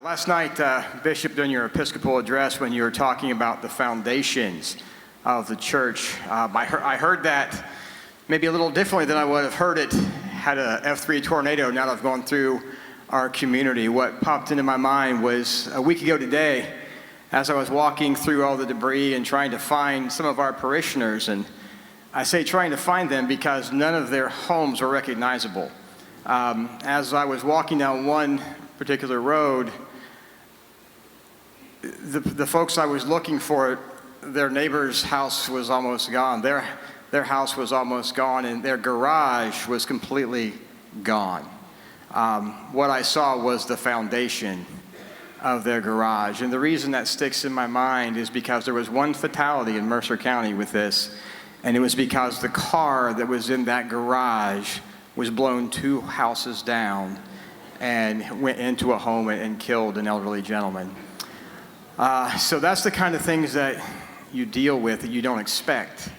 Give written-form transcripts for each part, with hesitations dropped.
Last night, Bishop, during your Episcopal address, when you were talking about the foundations of the church, I heard that maybe a little differently than I would have heard it had a F3 tornado now that I've gone through our community. What popped into my mind was a week ago today, as I was walking through all the debris and trying to find some of our parishioners, and I say trying to find them because none of their homes were recognizable. As I was walking down one particular road, the folks I was looking for, their neighbor's house was almost gone. Their house was almost gone, and their garage was completely gone. What I saw was the foundation of their garage. And the reason that sticks in my mind is because there was one fatality in Mercer County with this, and it was because the car that was in that garage was blown 2 houses down and went into a home and killed an elderly gentleman. So that's the kind of things that you deal with that you don't expect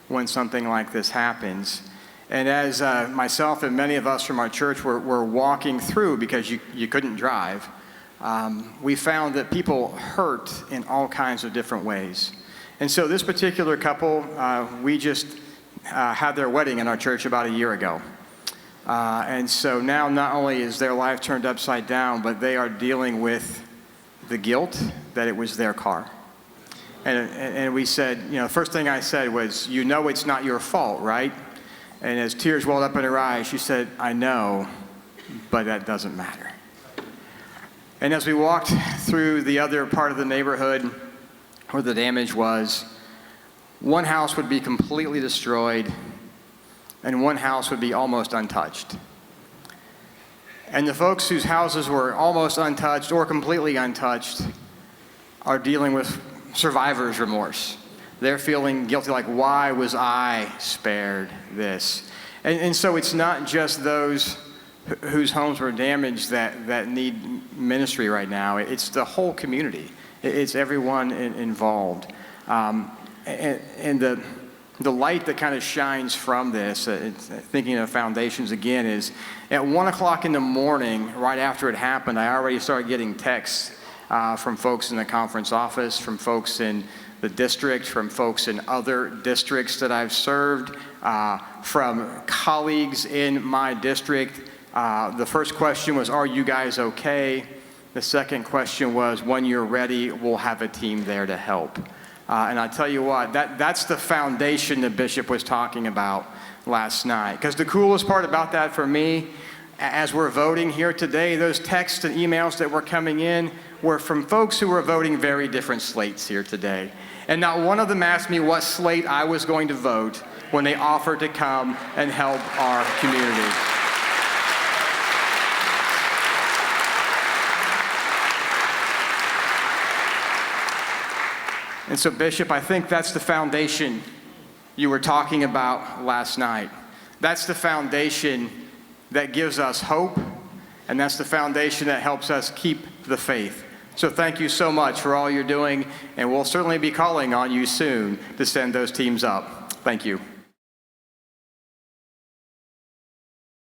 when something like this happens. And as myself and many of us from our church were walking through, because you couldn't drive, we found that people hurt in all kinds of different ways. And so this particular couple, we just had their wedding in our church about a year ago. And so now not only is their life turned upside down, but they are dealing with the guilt that it was their car. And we said, first thing I said was, it's not your fault, right? And as tears welled up in her eyes, she said, I know, but that doesn't matter. And as we walked through the other part of the neighborhood where the damage was, one house would be completely destroyed, and one house would be almost untouched. And the folks whose houses were almost untouched or completely untouched are dealing with survivor's remorse. They're feeling guilty, like, why was I spared this? And so it's not just those whose homes were damaged that need ministry right now. It's the whole community. It's everyone involved. And the light that kind of shines from this, thinking of foundations again, is at 1 o'clock in the morning, right after it happened, I already started getting texts from folks in the conference office, from folks in the district, from folks in other districts that I've served, from colleagues in my district. The first question was, are you guys okay? The second question was, when you're ready, we'll have a team there to help. And I tell you what, that's the foundation the bishop was talking about last night. Because the coolest part about that for me, as we're voting here today, those texts and emails that were coming in were from folks who were voting very different slates here today. And not one of them asked me what slate I was going to vote when they offered to come and help our community. And so, Bishop, I think that's the foundation you were talking about last night. That's the foundation that gives us hope, and that's the foundation that helps us keep the faith. So thank you so much for all you're doing, and we'll certainly be calling on you soon to send those teams up. Thank you.